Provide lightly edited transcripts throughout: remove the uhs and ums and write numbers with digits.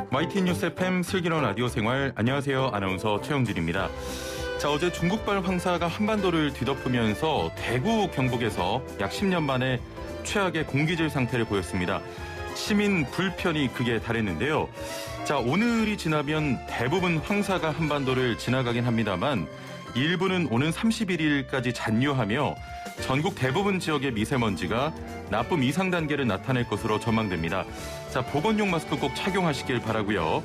YTN 뉴스 FM 슬기로운 라디오 생활, 안녕하세요. 아나운서 최영진입니다. 자, 어제 중국발 황사가 한반도를 뒤덮으면서 대구, 경북에서 약 10년 만에 최악의 공기질 상태를 보였습니다. 시민 불편이 극에 달했는데요. 자, 오늘이 지나면 대부분 황사가 한반도를 지나가긴 합니다만 일부는 오는 31일까지 잔류하며 전국 대부분 지역의 미세먼지가 나쁨 이상 단계를 나타낼 것으로 전망됩니다. 자, 보건용 마스크 꼭 착용하시길 바라고요.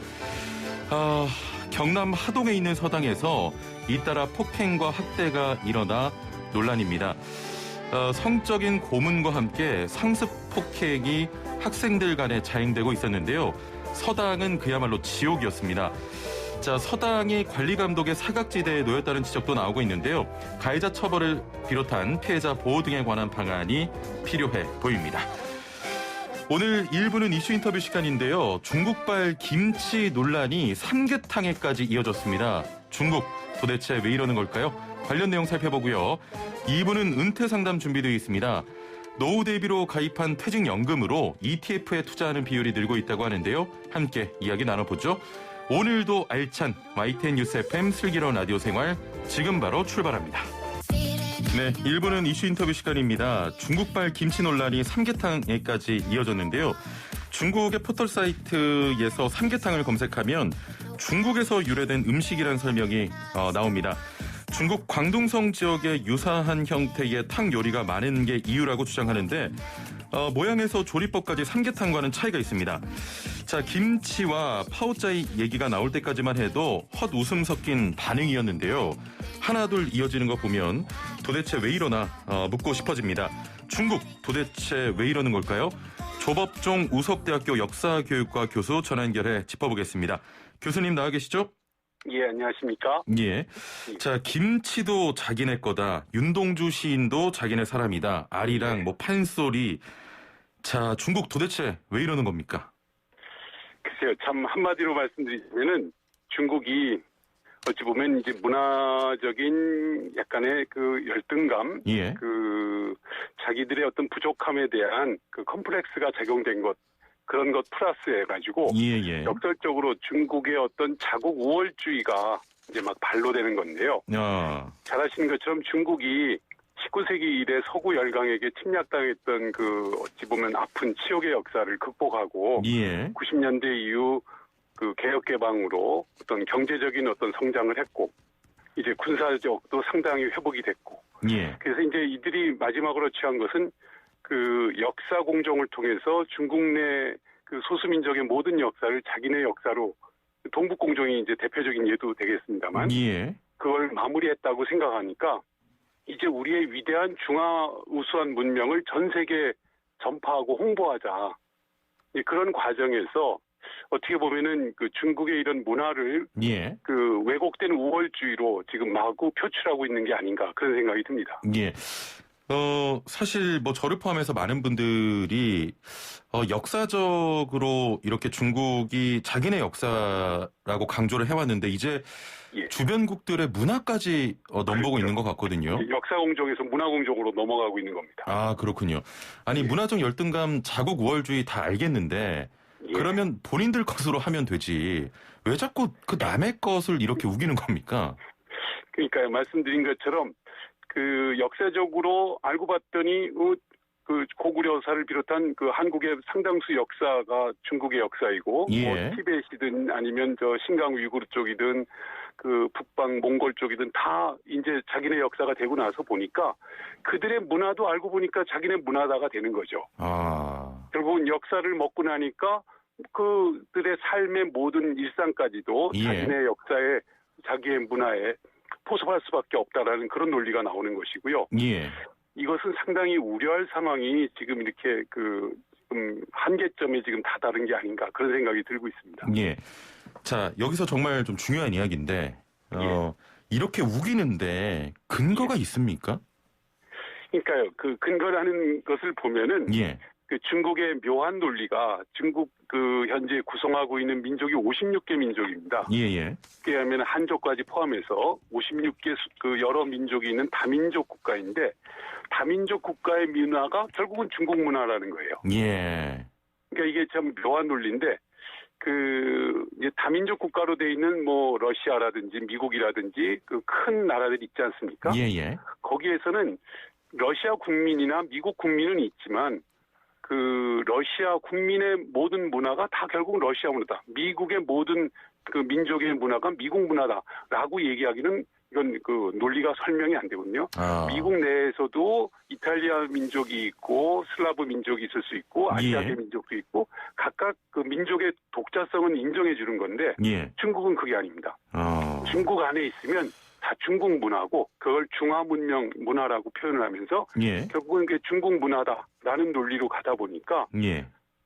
경남 하동에 있는 서당에서 잇따라 폭행과 학대가 일어나 논란입니다. 성적인 고문과 함께 상습 폭행이 학생들 간에 자행되고 있었는데요. 서당은 그야말로 지옥이었습니다. 자, 서당이 관리 감독의 사각지대에 놓였다는 지적도 나오고 있는데요. 가해자 처벌을 비롯한 피해자 보호 등에 관한 방안이 필요해 보입니다. 오늘 1부는 이슈 인터뷰 시간인데요. 중국발 김치 논란이 삼계탕에까지 이어졌습니다. 중국 도대체 왜 이러는 걸까요? 관련 내용 살펴보고요. 2부는 은퇴 상담 준비되어 있습니다. 노후 대비로 가입한 퇴직연금으로 ETF에 투자하는 비율이 늘고 있다고 하는데요. 함께 이야기 나눠보죠. 오늘도 알찬 YTN 뉴스 FM 슬기로운 라디오 생활 지금 바로 출발합니다. 네, 1부는 이슈 인터뷰 시간입니다. 중국발 김치 논란이 삼계탕에까지 이어졌는데요. 중국의 포털 사이트에서 삼계탕을 검색하면 중국에서 유래된 음식이라는 설명이 나옵니다. 중국 광둥성 지역에 유사한 형태의 탕 요리가 많은 게 이유라고 주장하는데 모양에서 조리법까지 삼계탕과는 차이가 있습니다. 자, 김치와 파오짜이 얘기가 나올 때까지만 해도 헛웃음 섞인 반응이었는데요. 하나둘 이어지는 거 보면 도대체 왜 이러나 묻고 싶어집니다. 중국 도대체 왜 이러는 걸까요? 조법종 우석대학교 역사교육과 교수 전화 연결해 짚어보겠습니다. 교수님 나와 계시죠? 예, 안녕하십니까? 예. 자, 김치도 자기네 거다. 윤동주 시인도 자기네 사람이다. 아리랑, 판소리. 자, 중국 도대체 왜 이러는 겁니까? 글쎄요, 참 한마디로 말씀드리자면은 중국이 어찌 보면 이제 문화적인 약간의 그 열등감, 예. 그 자기들의 어떤 부족함에 대한 그 컴플렉스가 작용된 것, 그런 것 플러스 해가지고 예. 역설적으로 중국의 어떤 자국 우월주의가 이제 막 발로되는 건데요. 잘 아시는 것처럼 중국이 19세기 이래 서구 열강에게 침략당했던 그 어찌 보면 아픈 치욕의 역사를 극복하고 90년대 이후 그 개혁 개방으로 어떤 경제적인 어떤 성장을 했고 이제 군사적도 상당히 회복이 됐고 그래서 이제 이들이 마지막으로 취한 것은 그 역사 공정을 통해서 중국 내 그 소수민족의 모든 역사를 자기네 역사로 동북 공정이 이제 대표적인 예도 되겠습니다만 그걸 마무리했다고 생각하니까 이제 우리의 위대한 중화우수한 문명을 전 세계에 전파하고 홍보하자. 그런 과정에서 어떻게 보면은 그 중국의 이런 문화를 그 왜곡된 우월주의로 지금 마구 표출하고 있는 게 아닌가 그런 생각이 듭니다. 사실 저를 포함해서 많은 분들이 역사적으로 이렇게 중국이 자기네 역사라고 강조를 해왔는데 이제 주변국들의 문화까지 넘보고 있는 것 같거든요. 역사 공정에서 문화 공정으로 넘어가고 있는 겁니다. 아, 그렇군요. 아니, 문화적 열등감, 자국 우월주의 다 알겠는데 그러면 본인들 것으로 하면 되지. 왜 자꾸 그 남의 것을 이렇게 우기는 겁니까? 그러니까요. 말씀드린 것처럼 그 역사적으로 알고 봤더니 그 고구려사를 비롯한 그 한국의 상당수 역사가 중국의 역사이고 티베트이든 아니면 저 신강 위구르 쪽이든 그 북방 몽골 쪽이든 다 이제 자기네 역사가 되고 나서 보니까 그들의 문화도 알고 보니까 자기네 문화다가 되는 거죠. 결국은 역사를 먹고 나니까 그들의 삶의 모든 일상까지도 자기네 역사에 자기의 문화에 포섭할 수밖에 없다라는 그런 논리가 나오는 것이고요. 이것은 상당히 우려할 상황이 지금 이렇게 지금 한계점에 지금 다다른 게 아닌가 그런 생각이 들고 있습니다. 자, 여기서 정말 좀 중요한 이야기인데 이렇게 우기는데 근거가 있습니까? 그러니까요. 그 근거라는 것을 보면은 그 중국의 묘한 논리가 중국 그 현재 구성하고 있는 민족이 56개 민족입니다. 그게 하면 한족까지 포함해서 56개 그 여러 민족이 있는 다민족 국가인데 다민족 국가의 문화가 결국은 중국 문화라는 거예요. 그러니까 이게 참 묘한 논리인데 그 이제 다민족 국가로 돼 있는 뭐 러시아라든지 미국이라든지 그 큰 나라들이 있지 않습니까? 예. 거기에서는 러시아 국민이나 미국 국민은 있지만 그 러시아 국민의 모든 문화가 다 결국 러시아 문화다. 미국의 모든 그 민족의 문화가 미국 문화다라고 얘기하기는 이건 그 논리가 설명이 안 되거든요. 미국 내에서도 이탈리아 민족이 있고 슬라브 민족이 있을 수 있고 아시아계 민족도 있고 각각 그 민족의 독자성은 인정해 주는 건데 중국은 그게 아닙니다. 중국 안에 있으면 다 중국 문화고 그걸 중화 문명 문화라고 표현을 하면서 결국은 그게 중국 문화다라는 논리로 가다 보니까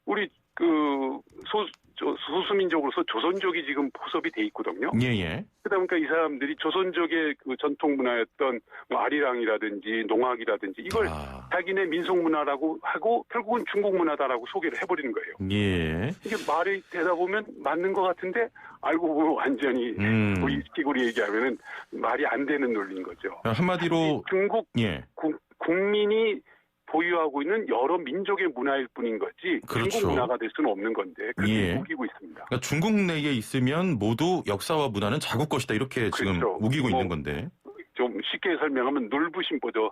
우리 그 소수민족으로서 조선족이 지금 포섭이 돼 있거든요. 그러다 보니까 이 사람들이 조선족의 그 전통 문화였던 뭐 아리랑이라든지 농악이라든지 이걸 자기네 민속 문화라고 하고 결국은 중국 문화다라고 소개를 해버리는 거예요. 이게 말이 되다 보면 맞는 것 같은데 알고 보면 완전히 뭐 이식으로 얘기하면은 말이 안 되는 논리인 거죠. 한마디로 중국 국민이 보유하고 있는 여러 민족의 문화일 뿐인 거지 중국 문화가 될 수는 없는 건데 그렇게 우기고 있습니다. 그러니까 중국 내에 있으면 모두 역사와 문화는 자국 것이다 이렇게 지금 우기고 있는 건데. 좀 쉽게 설명하면 놀부심보죠.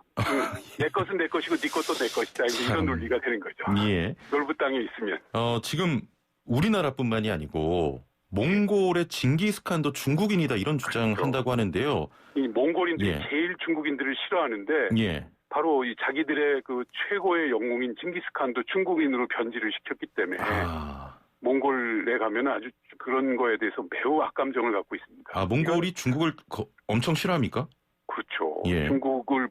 내 것은 내 것이고 네 것도 내 것이다. 이런 논리가 되는 거죠. 놀부 땅에 있으면. 지금 우리나라뿐만이 아니고 몽골의 징기스칸도 중국인이다 이런 주장한다고 하는데요. 이 몽골인들이 제일 중국인들을 싫어하는데 바로 이 자기들의 그 최고의 영웅인 징기스칸도 중국인으로 변질을 시켰기 때문에 몽골에 가면 아주 그런 거에 대해서 매우 악감정을 갖고 있습니다. 몽골이 중국을 엄청 싫어합니까? 그렇죠. 중국을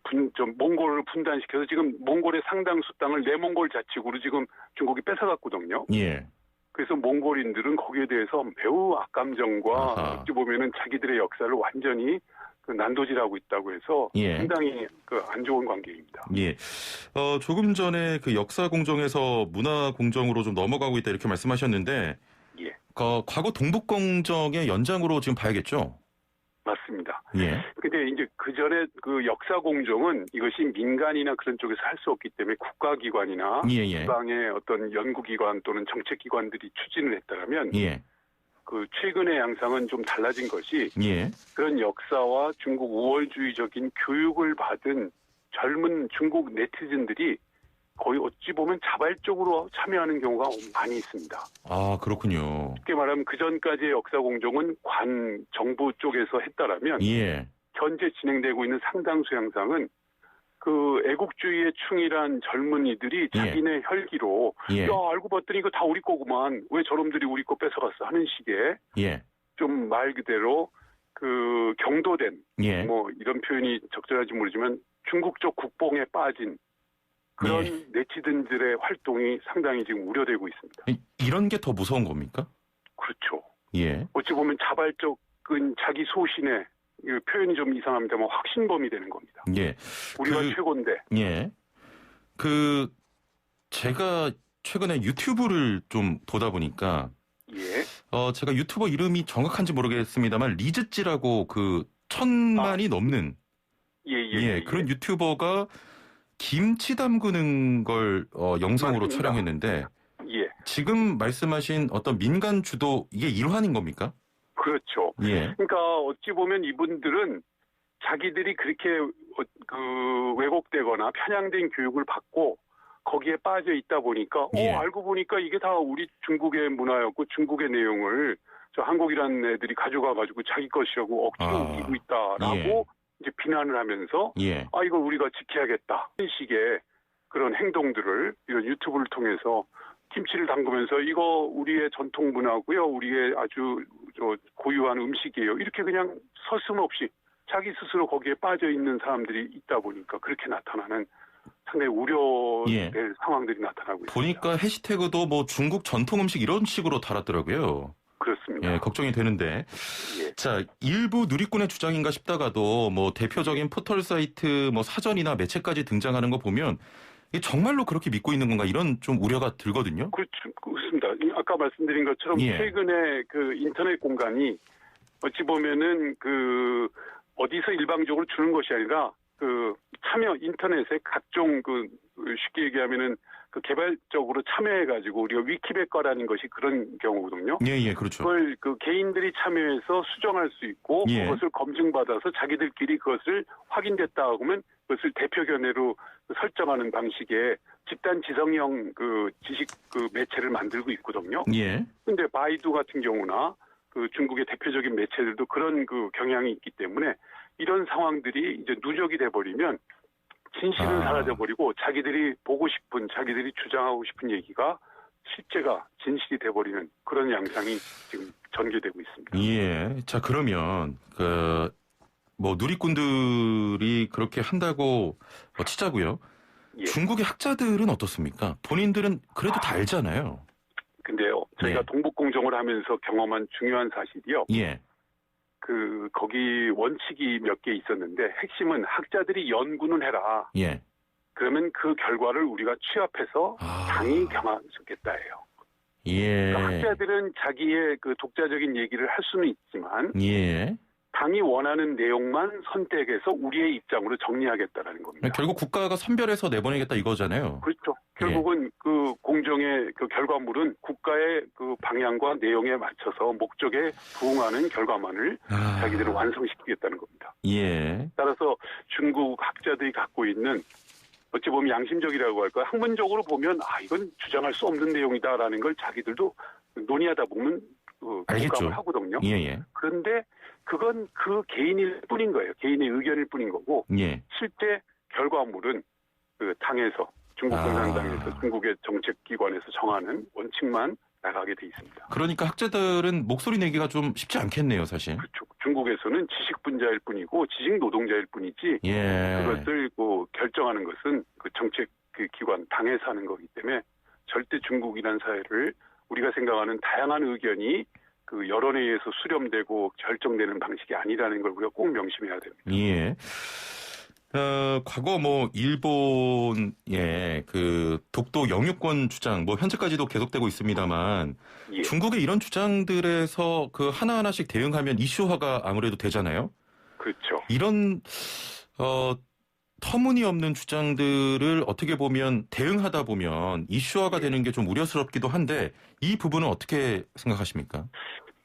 몽골을 분단시켜서 지금 몽골의 상당수 땅을 내몽골 자치구로 지금 중국이 뺏어갔거든요. 그래서 몽골인들은 거기에 대해서 매우 악감정과 어찌 보면은 자기들의 역사를 완전히 그 난도질하고 있다고 해서 상당히 그 안 좋은 관계입니다. 조금 전에 그 역사 공정에서 문화 공정으로 좀 넘어가고 있다 이렇게 말씀하셨는데, 과거 동북 공정의 연장으로 지금 봐야겠죠? 맞습니다. 근데 이제 그 전에 그 역사 공정은 이것이 민간이나 그런 쪽에서 할 수 없기 때문에 국가기관이나 지방의 어떤 연구기관 또는 정책기관들이 추진을 했다면. 그 최근의 양상은 좀 달라진 것이 그런 역사와 중국 우월주의적인 교육을 받은 젊은 중국 네티즌들이 거의 어찌 보면 자발적으로 참여하는 경우가 많이 있습니다. 그렇군요. 쉽게 말하면 그 전까지의 역사 공정은 정부 쪽에서 했다라면 현재 진행되고 있는 상당수 양상은 그 애국주의에 충실한 젊은이들이 자기네 혈기로 알고 봤더니 이거 다 우리 거구만 왜 저놈들이 우리 거 뺏어갔어 하는 식의 좀 말 그대로 그 경도된 뭐 이런 표현이 적절한지 모르지만 중국적 국뽕에 빠진 그런 네티즌들의 활동이 상당히 지금 우려되고 있습니다. 이런 게 더 무서운 겁니까? 그렇죠. 어찌 보면 자발적인 자기 소신에 표현이 좀 이상합니다만 확신범이 되는 겁니다. 우리가 최고인데. 제가 최근에 유튜브를 좀 보다 보니까 제가 유튜버 이름이 정확한지 모르겠습니다만 리즈찌라고 그 1000만이 넘는 그런 유튜버가 김치 담그는 걸 영상으로 맞습니다. 촬영했는데 지금 말씀하신 어떤 민간 주도 이게 일환인 겁니까? 그렇죠. 그러니까 어찌 보면 이분들은 자기들이 그렇게 그 왜곡되거나 편향된 교육을 받고 거기에 빠져 있다 보니까 알고 보니까 이게 다 우리 중국의 문화였고 중국의 내용을 저 한국이라는 애들이 가져가 가지고 자기 것이라고 억지로 우기고 있다라고 이제 비난을 하면서 이걸 우리가 지켜야겠다 이런 식의 그런 행동들을 이런 유튜브를 통해서 김치를 담그면서 이거 우리의 전통 문화고요. 우리의 아주 고유한 음식이에요. 이렇게 그냥 서슴없이 자기 스스로 거기에 빠져 있는 사람들이 있다 보니까 그렇게 나타나는 상당히 우려될 상황들이 나타나고 있습니다. 보니까 해시태그도 뭐 중국 전통 음식 이런 식으로 달았더라고요. 그렇습니다. 걱정이 되는데. 자, 일부 누리꾼의 주장인가 싶다가도 뭐 대표적인 포털 사이트 뭐 사전이나 매체까지 등장하는 거 보면 정말로 그렇게 믿고 있는 건가 이런 좀 우려가 들거든요. 그렇습니다. 아까 말씀드린 것처럼 최근에 그 인터넷 공간이 어찌 보면은 그 어디서 일방적으로 주는 것이 아니라 그 참여 인터넷에 각종 그 쉽게 얘기하면은 그 개발적으로 참여해가지고 우리가 위키백과라는 것이 그런 경우거든요. 예, 그렇죠. 그걸 그 개인들이 참여해서 수정할 수 있고 그것을 검증받아서 자기들끼리 그것을 확인됐다 하면 그것을 대표 견해로 설정하는 방식의 집단 지성형 그 지식 그 매체를 만들고 있거든요. 예. 근데 바이두 같은 경우나 그 중국의 대표적인 매체들도 그런 그 경향이 있기 때문에 이런 상황들이 이제 누적이 돼버리면 진실은 사라져버리고 자기들이 보고 싶은, 자기들이 주장하고 싶은 얘기가 실제가 진실이 돼버리는 그런 양상이 지금 전개되고 있습니다. 예. 자, 그러면 뭐 누리꾼들이 그렇게 한다고 치자고요. 예. 중국의 학자들은 어떻습니까? 본인들은 그래도 다 알잖아요. 근데요, 저희가 예. 동북공정을 하면서 경험한 중요한 사실이요. 예. 거기 원칙이 몇 개 있었는데 핵심은 학자들이 연구는 해라. 예. 그러면 그 결과를 우리가 취합해서 당이 경하겠다예요. 예. 그러니까 학자들은 자기의 그 독자적인 얘기를 할 수는 있지만 예. 당이 원하는 내용만 선택해서 우리의 입장으로 정리하겠다라는 겁니다. 결국 국가가 선별해서 내보내겠다 이거잖아요. 그렇죠. 결국은 그 공정의 그 결과물은 국가의 그 방향과 내용에 맞춰서 목적에 부응하는 결과만을 자기들이 완성시키겠다는 겁니다. 예. 따라서 중국 학자들이 갖고 있는 어찌 보면 양심적이라고 할까요? 학문적으로 보면 이건 주장할 수 없는 내용이다라는 걸 자기들도 논의하다 보면 공감을 하거든요. 예. 그런데 그건 그 개인일 뿐인 거예요. 개인의 의견일 뿐인 거고 예. 실제 결과물은 그 당에서 중국 공산당에서 중국의 정책기관에서 정하는 원칙만 나가게 돼 있습니다. 그러니까 학자들은 목소리 내기가 좀 쉽지 않겠네요, 사실. 그렇죠. 중국에서는 지식 분자일 뿐이고 지식 노동자일 뿐이지 그것을 결정하는 것은 그 정책 그 기관 당에서 하는 거기 때문에 절대 중국이라는 사회를 우리가 생각하는 다양한 의견이 그 여론에 의해서 수렴되고 결정되는 방식이 아니라는 걸 우리가 꼭 명심해야 됩니다. 예. 과거 일본의 그 독도 영유권 주장, 현재까지도 계속되고 있습니다만, 중국의 이런 주장들에서 그 하나하나씩 대응하면 이슈화가 아무래도 되잖아요. 그렇죠. 이런, 터무니없는 주장들을 어떻게 보면 대응하다 보면 이슈화가 되는 게 좀 우려스럽기도 한데, 이 부분은 어떻게 생각하십니까?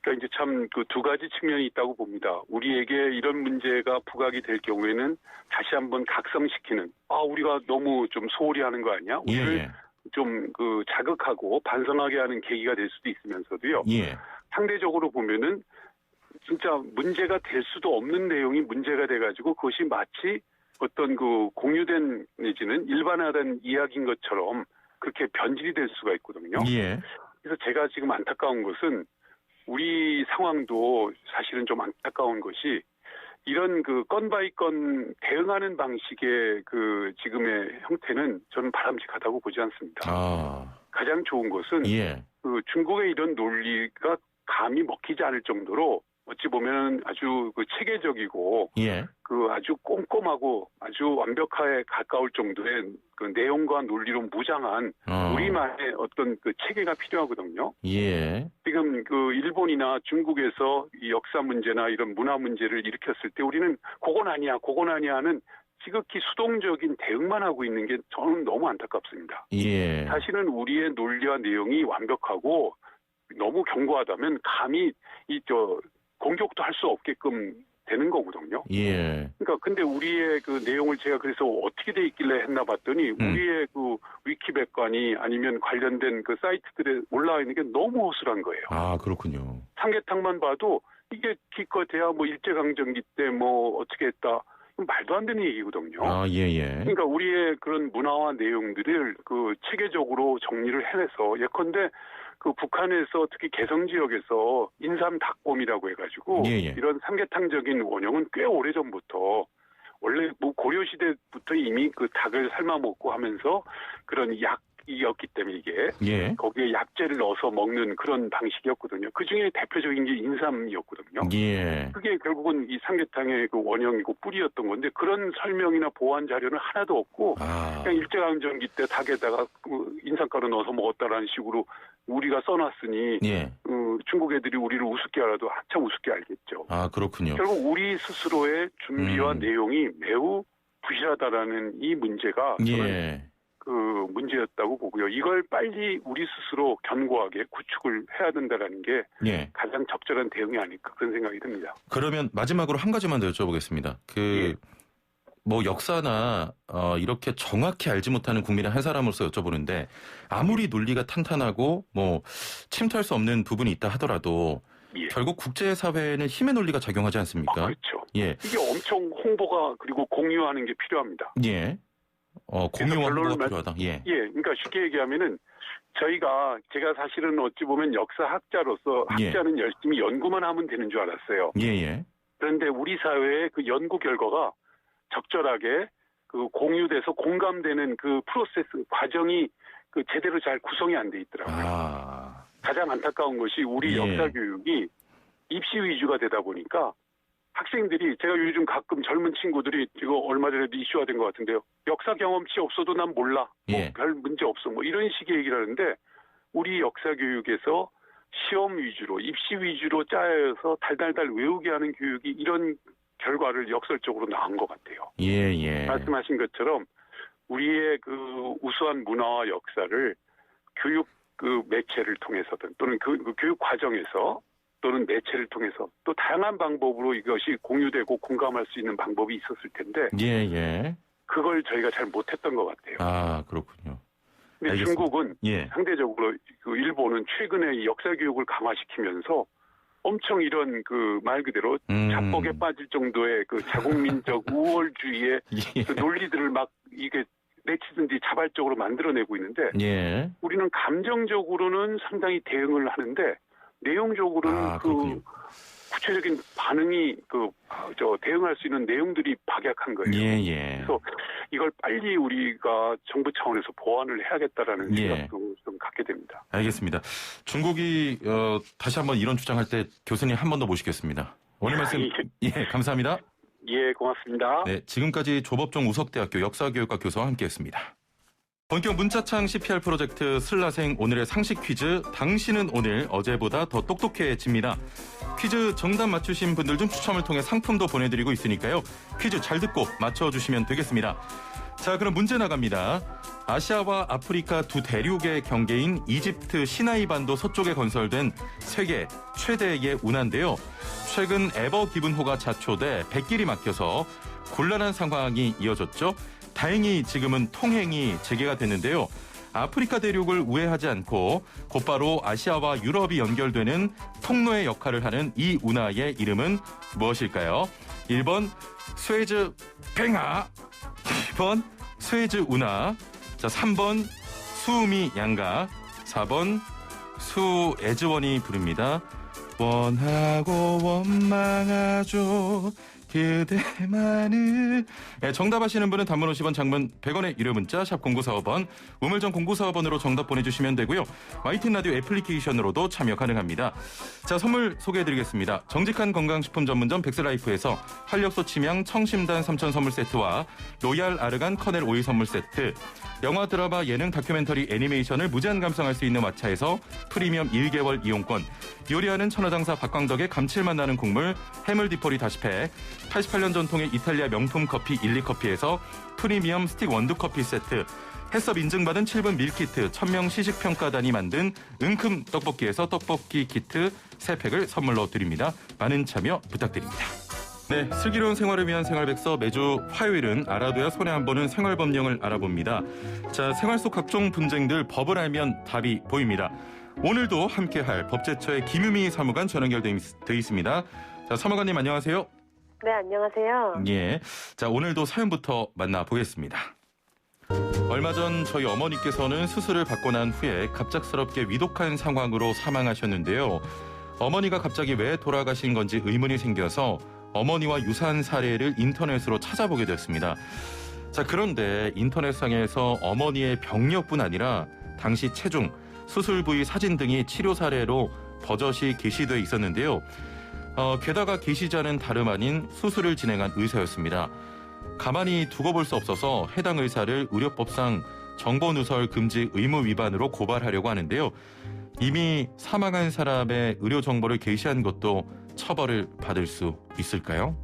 그러니까 이제 참 그 두 가지 측면이 있다고 봅니다. 우리에게 이런 문제가 부각이 될 경우에는 다시 한번 각성시키는, 우리가 너무 좀 소홀히 하는 거 아니야? 우리를 좀 그 자극하고 반성하게 하는 계기가 될 수도 있으면서도요. 상대적으로 보면은 진짜 문제가 될 수도 없는 내용이 문제가 돼가지고 그것이 마치 어떤 그 공유된 내지는 일반화된 이야기인 것처럼 그렇게 변질이 될 수가 있거든요. 그래서 제가 지금 안타까운 것은 우리 상황도 사실은 좀 안타까운 것이 이런 그 건 바이 건 대응하는 방식의 그 지금의 형태는 저는 바람직하다고 보지 않습니다. 가장 좋은 것은 그 중국의 이런 논리가 감히 먹히지 않을 정도로 어찌 보면 아주 그 체계적이고 그 아주 꼼꼼하고 아주 완벽하에 가까울 정도의 그 내용과 논리로 무장한 우리만의 어떤 그 체계가 필요하거든요. 지금 그 일본이나 중국에서 이 역사 문제나 이런 문화 문제를 일으켰을 때 우리는 그건 아니야 하는 지극히 수동적인 대응만 하고 있는 게 저는 너무 안타깝습니다. 사실은 우리의 논리와 내용이 완벽하고 너무 견고하다면 감히 공격도 할 수 없게끔 되는 거거든요. 그러니까 근데 우리의 그 내용을 제가 그래서 어떻게 돼 있길래 했나 봤더니 우리의 그 위키백과니 아니면 관련된 그 사이트들에 올라와 있는 게 너무 허술한 거예요. 그렇군요. 삼계탕만 봐도 이게 기껏해야 일제강점기 때 어떻게 했다. 말도 안 되는 얘기거든요. 그러니까 우리의 그런 문화와 내용들을 그 체계적으로 정리를 해내서 예컨대 그 북한에서 특히 개성 지역에서 인삼 닭곰이라고 해가지고 이런 삼계탕적인 원형은 꽤 오래전부터 원래 고려 시대부터 이미 그 닭을 삶아 먹고 하면서 그런 약이었기 때문에 이게 거기에 약재를 넣어서 먹는 그런 방식이었거든요. 그 중에 대표적인 게 인삼이었거든요. 그게 결국은 이 삼계탕의 그 원형이고 뿌리였던 건데 그런 설명이나 보완 자료는 하나도 없고 그냥 일제강점기 때 닭에다가 인삼가루 넣어서 먹었다라는 식으로 우리가 써놨으니 중국 애들이 우리를 우습게 알아도 한참 우습게 알겠죠. 그렇군요. 결국 우리 스스로의 준비와 내용이 매우 부실하다라는 이 문제가 저는 그 문제였다고 보고요. 이걸 빨리 우리 스스로 견고하게 구축을 해야 된다라는 게 가장 적절한 대응이 아닐까 그런 생각이 듭니다. 그러면 마지막으로 한 가지만 더 여쭤보겠습니다. 뭐 역사나 이렇게 정확히 알지 못하는 국민의 한 사람으로서 여쭤보는데 아무리 논리가 탄탄하고 뭐 침투할 수 없는 부분이 있다 하더라도 결국 국제사회에는 힘의 논리가 작용하지 않습니까? 그렇죠. 이게 엄청 홍보가 그리고 공유하는 게 필요합니다. 공유와 홍보가 필요하다. 그러니까 쉽게 얘기하면은 제가 사실은 어찌 보면 역사학자로서 학자는 열심히 연구만 하면 되는 줄 알았어요. 그런데 우리 사회의 그 연구 결과가 적절하게 그 공유돼서 공감되는 그 프로세스 과정이 그 제대로 잘 구성이 안 돼 있더라고요. 가장 안타까운 것이 우리 역사 교육이 입시 위주가 되다 보니까 학생들이 제가 요즘 가끔 젊은 친구들이 이거 얼마 전에도 이슈가 된 것 같은데요. 역사 경험치 없어도 난 몰라. 별 문제 없어. 뭐 이런 식의 얘기를 하는데 우리 역사 교육에서 시험 위주로 입시 위주로 짜여서 달달달 외우게 하는 교육이 이런 결과를 역설적으로 낳은 것 같아요. 말씀하신 것처럼 우리의 그 우수한 문화와 역사를 교육 그 매체를 통해서든 또는 그 교육 과정에서 또는 매체를 통해서 또 다양한 방법으로 이것이 공유되고 공감할 수 있는 방법이 있었을 텐데 그걸 저희가 잘 못했던 것 같아요. 그렇군요. 근데 알겠습니다. 중국은 상대적으로 그 일본은 최근에 역사 교육을 강화시키면서 엄청 이런 그 말 그대로 자뻑에 빠질 정도의 그 자국민적 우월주의의 그 논리들을 막 이게 내치든지 자발적으로 만들어내고 있는데 우리는 감정적으로는 상당히 대응을 하는데 내용적으로는 구체적인 반응이 대응할 수 있는 내용들이 박약한 거예요. 그래서 이걸 빨리 우리가 정부 차원에서 보완을 해야겠다라는 생각도 좀 갖게 됩니다. 알겠습니다. 중국이 다시 한번 이런 주장할 때 교수님 한 번 더 모시겠습니다. 오늘 말씀 감사합니다. 고맙습니다. 네, 지금까지 조법종 우석대학교 역사교육과 교수와 함께했습니다. 본격 문자창 CPR 프로젝트 슬라생 오늘의 상식 퀴즈. 당신은 오늘 어제보다 더 똑똑해집니다. 퀴즈 정답 맞추신 분들 중 추첨을 통해 상품도 보내드리고 있으니까요. 퀴즈 잘 듣고 맞춰주시면 되겠습니다. 자, 그럼 문제 나갑니다. 아시아와 아프리카 두 대륙의 경계인 이집트 시나이 반도 서쪽에 건설된 세계 최대의 운하인데요. 최근 에버 기분호가 자초돼 백길이 막혀서 곤란한 상황이 이어졌죠. 다행히 지금은 통행이 재개가 됐는데요. 아프리카 대륙을 우회하지 않고 곧바로 아시아와 유럽이 연결되는 통로의 역할을 하는 이 운하의 이름은 무엇일까요? 1번 스웨즈 팽하, 2번 스웨즈 운하, 자 3번 수우미 양가, 4번 수에즈원이 부릅니다. 원하고 원망하죠. 그대만을. 정답 아시는 분은 단문 50원, 장문 100원의 유료 문자 샵 0945번, 우물정 0945번으로 정답 보내주시면 되고요. YTN 라디오 애플리케이션으로도 참여 가능합니다. 자, 선물 소개해드리겠습니다. 정직한 건강식품 전문점 백스라이프에서 활력소 침향 청심단 3천 선물 세트와 로얄 아르간 커넬 오일 선물 세트, 영화 드라마 예능 다큐멘터리 애니메이션을 무제한 감상할 수 있는 왓챠에서 프리미엄 1개월 이용권, 요리하는 천하장사 박광덕의 감칠맛 나는 국물 해물 디포리 다시팩, 88년 전통의 이탈리아 명품 커피 일리커피에서 프리미엄 스틱 원두커피 세트, 햇섭 인증받은 7분 밀키트 1000명 시식평가단이 만든 은큼 떡볶이에서 떡볶이 키트 3팩을 선물로 드립니다. 많은 참여 부탁드립니다. 네, 슬기로운 생활을 위한 생활백서 매주 화요일은 알아둬야 손해 안 보는 생활법령을 알아봅니다. 자, 생활 속 각종 분쟁들 법을 알면 답이 보입니다. 오늘도 함께할 법제처의 김유미 사무관 전화 연결돼 있습니다. 자, 사무관님 안녕하세요. 네, 안녕하세요. 자, 오늘도 사연부터 만나보겠습니다. 얼마 전 저희 어머니께서는 수술을 받고 난 후에 갑작스럽게 위독한 상황으로 사망하셨는데요. 어머니가 갑자기 왜 돌아가신 건지 의문이 생겨서 어머니와 유사한 사례를 인터넷으로 찾아보게 됐습니다. 자, 그런데 인터넷상에서 어머니의 병력뿐 아니라 당시 체중, 수술 부위 사진 등이 치료 사례로 버젓이 게시돼 있었는데요. 게다가 게시자는 다름 아닌 수술을 진행한 의사였습니다. 가만히 두고 볼 수 없어서 해당 의사를 의료법상 정보누설 금지 의무 위반으로 고발하려고 하는데요. 이미 사망한 사람의 의료 정보를 게시한 것도 처벌을 받을 수 있을까요?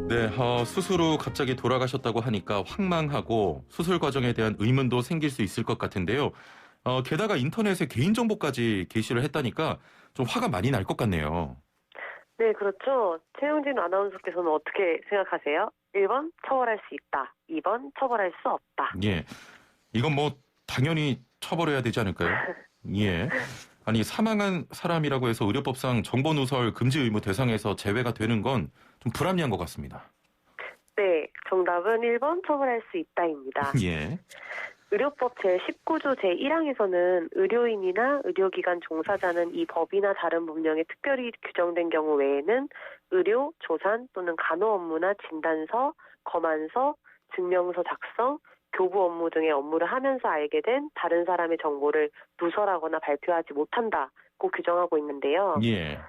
네, 수술 후 갑자기 돌아가셨다고 하니까 황망하고 수술 과정에 대한 의문도 생길 수 있을 것 같은데요. 게다가 인터넷에 개인정보까지 게시를 했다니까 좀 화가 많이 날 것 같네요. 네, 그렇죠. 최영진 아나운서께서는 어떻게 생각하세요? 1번, 처벌할 수 있다. 2번, 처벌할 수 없다. 예, 이건 뭐 당연히 처벌해야 되지 않을까요? 예. 아니, 사망한 사람이라고 해서 의료법상 정보 누설 금지 의무 대상에서 제외가 되는 건 좀 불합리한 것 같습니다. 네, 정답은 1번, 처벌할 수 있다입니다. 예. 의료법 제19조 제1항에서는 의료인이나 의료기관 종사자는 이 법이나 다른 법령에 특별히 규정된 경우 외에는 의료, 조산 또는 간호 업무나 진단서, 검안서, 증명서 작성, 교부 업무 등의 업무를 하면서 알게 된 다른 사람의 정보를 누설하거나 발표하지 못한다고 규정하고 있는데요. 예.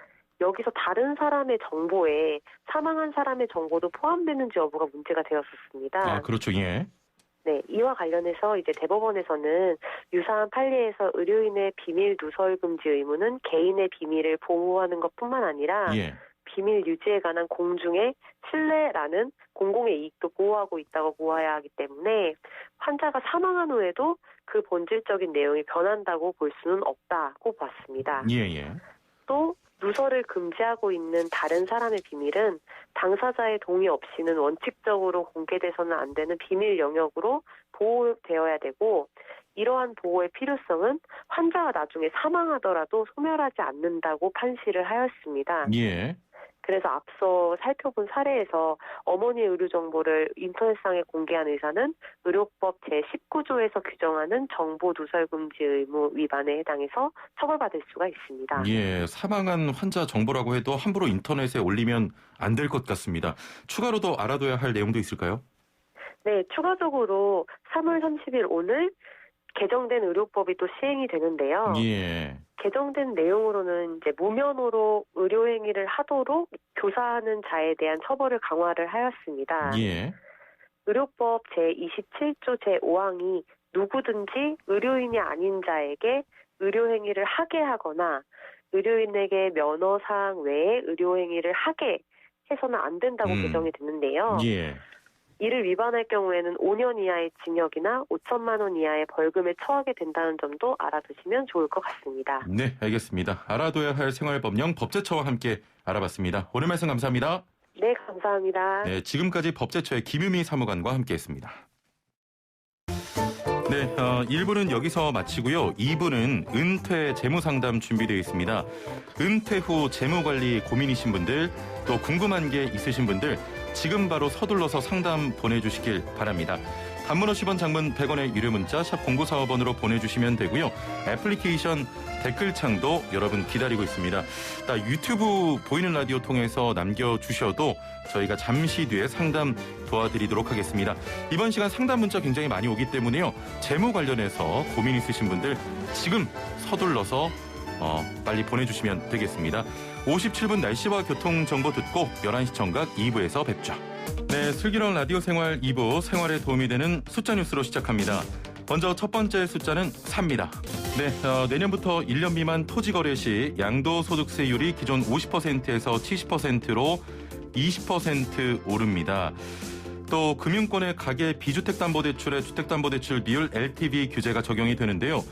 여기서 다른 사람의 정보에 사망한 사람의 정보도 포함되는지 여부가 문제가 되었었습니다. 아, 그렇죠. 예. 네, 이와 관련해서 이제 대법원에서는 유사한 판례에서 의료인의 비밀 누설 금지 의무는 개인의 비밀을 보호하는 것뿐만 아니라 예. 비밀 유지에 관한 공중의 신뢰라는 공공의 이익도 보호하고 있다고 보아야 하기 때문에 환자가 사망한 후에도 그 본질적인 내용이 변한다고 볼 수는 없다고 봤습니다. 예. 또 누설을 금지하고 있는 다른 사람의 비밀은 당사자의 동의 없이는 원칙적으로 공개돼서는 안 되는 비밀 영역으로 보호되어야 되고 이러한 보호의 필요성은 환자가 나중에 사망하더라도 소멸하지 않는다고 판시를 하였습니다. 예. 그래서 앞서 살펴본 사례에서 어머니의 의료 정보를 인터넷상에 공개한 의사는 의료법 제19조에서 규정하는 정보 누설 금지 의무 위반에 해당해서 처벌받을 수가 있습니다. 예, 사망한 환자 정보라고 해도 함부로 인터넷에 올리면 안 될 것 같습니다. 추가로 더 알아둬야 할 내용도 있을까요? 네, 추가적으로 3월 30일 오늘 개정된 의료법이 또 시행이 되는데요. 예. 개정된 내용으로는 이제 무면허로 의료행위를 하도록 교사하는 자에 대한 처벌을 강화를 하였습니다. 예. 의료법 제27조 제5항이 누구든지 의료인이 아닌 자에게 의료행위를 하게 하거나 의료인에게 면허사항 외에 의료행위를 하게 해서는 안 된다고 개정이 됐는데요. 예. 이를 위반할 경우에는 5년 이하의 징역이나 5천만 원 이하의 벌금에 처하게 된다는 점도 알아두시면 좋을 것 같습니다. 네, 알겠습니다. 알아둬야 할 생활법령 법제처와 함께 알아봤습니다. 오늘 말씀 감사합니다. 네, 감사합니다. 네, 지금까지 법제처의 김유미 사무관과 함께했습니다. 네, 1부는 여기서 마치고요. 2부는 은퇴 재무상담 준비되어 있습니다. 은퇴 후 재무관리 고민이신 분들, 또 궁금한 게 있으신 분들 지금 바로 서둘러서 상담 보내주시길 바랍니다. 단문 50원, 장문 100원의 유료 문자 샵 0945번으로 보내주시면 되고요. 애플리케이션 댓글창도 여러분 기다리고 있습니다. 유튜브 보이는 라디오 통해서 남겨주셔도 저희가 잠시 뒤에 상담 도와드리도록 하겠습니다. 이번 시간 상담 문자 굉장히 많이 오기 때문에요. 재무 관련해서 고민 있으신 분들 지금 서둘러서 빨리 보내주시면 되겠습니다. 57분 날씨와 교통정보 듣고 11시 정각 2부에서 뵙죠. 네, 슬기로운 라디오 생활 2부 생활에 도움이 되는 숫자 뉴스로 시작합니다. 먼저 첫 번째 숫자는 4입니다. 네, 내년부터 1년 미만 토지 거래 시 양도소득세율이 기존 50%에서 70%로 20% 오릅니다. 또 금융권의 가계 비주택담보대출의 주택담보대출 비율 LTV 규제가 적용이 되는데요.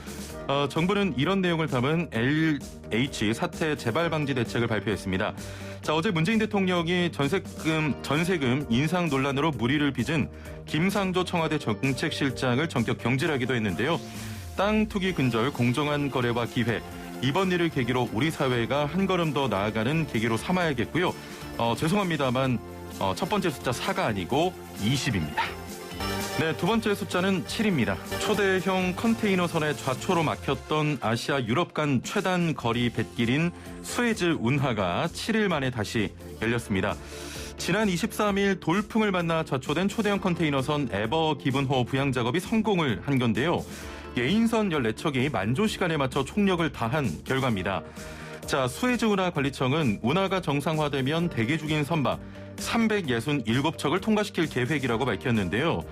정부는 이런 내용을 담은 LH 사태 재발 방지 대책을 발표했습니다. 자, 어제 문재인 대통령이 전세금 인상 논란으로 물의를 빚은 김상조 청와대 정책실장을 전격 경질하기도 했는데요. 땅 투기 근절, 공정한 거래와 기회, 이번 일을 계기로 우리 사회가 한 걸음 더 나아가는 계기로 삼아야겠고요. 죄송합니다만 첫 번째 숫자 4가 아니고 20입니다. 네, 두 번째 숫자는 7입니다. 초대형 컨테이너선의 좌초로 막혔던 아시아 유럽 간 최단 거리 뱃길인 수에즈 운하가 7일 만에 다시 열렸습니다. 지난 23일 돌풍을 만나 좌초된 초대형 컨테이너선 에버 기븐호 부양 작업이 성공을 한 건데요. 예인선 14척이 만조 시간에 맞춰 총력을 다한 결과입니다. 자, 수에즈 운하 관리청은 운하가 정상화되면 대기 중인 선박 367척을 통과시킬 계획이라고 밝혔는데요.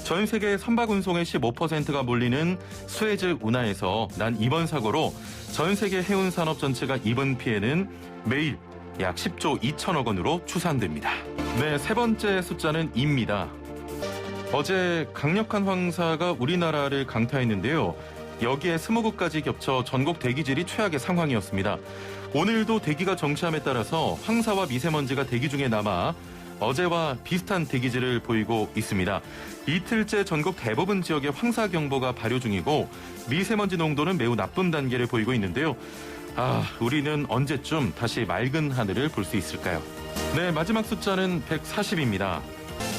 전 세계 선박 운송의 15%가 몰리는 수에즈 운하에서 난 이번 사고로 전 세계 해운 산업 전체가 입은 피해는 매일 약 10조 2천억 원으로 추산됩니다. 네, 세 번째 숫자는 2입니다. 어제 강력한 황사가 우리나라를 강타했는데요. 여기에 스모그까지 겹쳐 전국 대기질이 최악의 상황이었습니다. 오늘도 대기가 정체함에 따라서 황사와 미세먼지가 대기 중에 남아 어제와 비슷한 대기질을 보이고 있습니다. 이틀째 전국 대부분 지역에 황사경보가 발효 중이고 미세먼지 농도는 매우 나쁨 단계를 보이고 있는데요. 우리는 언제쯤 다시 맑은 하늘을 볼 수 있을까요? 네, 마지막 숫자는 140입니다.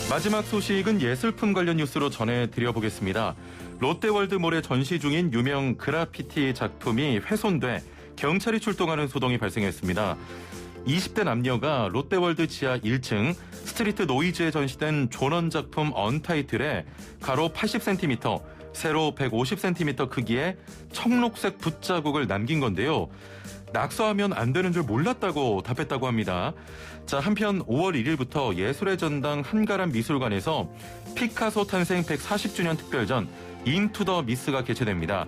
마지막 소식은 예술품 관련 뉴스로 전해드려보겠습니다. 롯데월드몰에 전시 중인 유명 그라피티 작품이 훼손돼 경찰이 출동하는 소동이 발생했습니다. 20대 남녀가 롯데월드 지하 1층 스트리트 노이즈에 전시된 존원 작품 언타이틀에 가로 80cm, 세로 150cm 크기의 청록색 붓자국을 남긴 건데요. 낙서하면 안 되는 줄 몰랐다고 답했다고 합니다. 자, 한편 5월 1일부터 예술의 전당 한가람 미술관에서 피카소 탄생 140주년 특별전 인투 더 미스가 개최됩니다.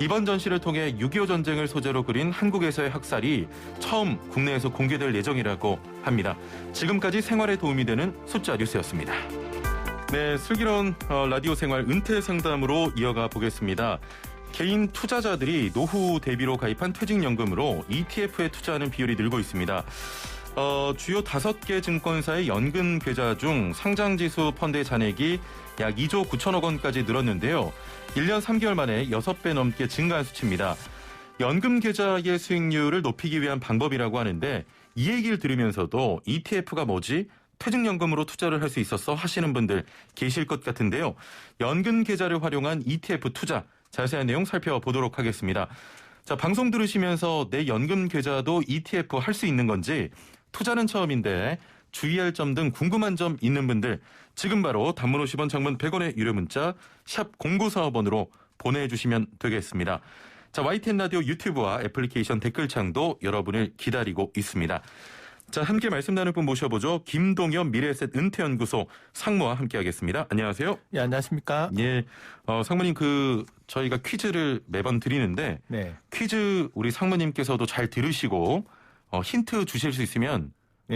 이번 전시를 통해 6.25 전쟁을 소재로 그린 한국에서의 학살이 처음 국내에서 공개될 예정이라고 합니다. 지금까지 생활에 도움이 되는 숫자 뉴스였습니다. 네, 슬기로운 라디오 생활 은퇴 상담으로 이어가 보겠습니다. 개인 투자자들이 노후 대비로 가입한 퇴직연금으로 ETF에 투자하는 비율이 늘고 있습니다. 주요 5개 증권사의 연금 계좌 중 상장지수 펀드의 잔액이 약 2조 9천억 원까지 늘었는데요. 1년 3개월 만에 6배 넘게 증가한 수치입니다. 연금 계좌의 수익률을 높이기 위한 방법이라고 하는데 이 얘기를 들으면서도 ETF가 뭐지? 퇴직연금으로 투자를 할 수 있었어 하시는 분들 계실 것 같은데요. 연금 계좌를 활용한 ETF 투자 자세한 내용 살펴보도록 하겠습니다. 자, 방송 들으시면서 내 연금 계좌도 ETF 할 수 있는 건지 투자는 처음인데 주의할 점 등 궁금한 점 있는 분들 지금 바로 단문 50원 장문 100원의 유료 문자 샵 0945번으로 보내주시면 되겠습니다. 자, YTN 라디오 유튜브와 애플리케이션 댓글창도 여러분을 기다리고 있습니다. 자, 함께 말씀 나눌 분 모셔보죠. 김동현 미래에셋 은퇴연구소 상무와 함께하겠습니다. 안녕하세요. 예, 안녕하십니까? 예, 상무님 저희가 퀴즈를 매번 드리는데 네. 퀴즈 우리 상무님께서도 잘 들으시고 힌트 주실 수 있으면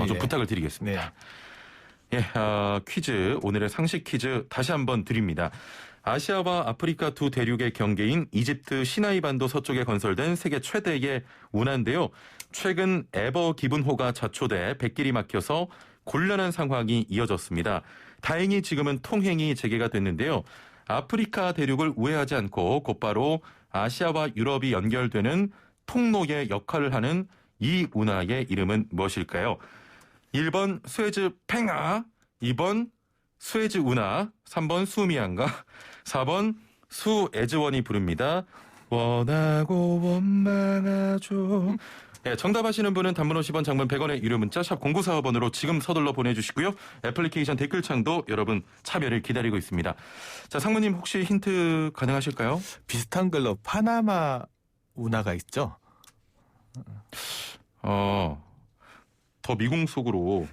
좀 부탁을 드리겠습니다. 네. 예, 퀴즈 오늘의 상식 퀴즈 다시 한번 드립니다. 아시아와 아프리카 두 대륙의 경계인 이집트 시나이 반도 서쪽에 건설된 세계 최대의 운하인데요. 최근 에버 기분호가 자초돼 백길이 막혀서 곤란한 상황이 이어졌습니다. 다행히 지금은 통행이 재개가 됐는데요. 아프리카 대륙을 우회하지 않고 곧바로 아시아와 유럽이 연결되는 통로의 역할을 하는 이 운하의 이름은 무엇일까요? 1번 스웨즈 팽아, 2번 스웨즈 운하, 3번 수미안가, 4번 수에즈원이 부릅니다. 원하고 원망하죠. 네, 정답하시는 분은 단문 50원 장문 100원의 유료 문자 샵 0945번으로 지금 서둘러 보내주시고요. 애플리케이션 댓글창도 여러분 참여를 기다리고 있습니다. 자, 상무님 혹시 힌트 가능하실까요? 비슷한 걸로 파나마 운하가 있죠? 더 미궁 속으로.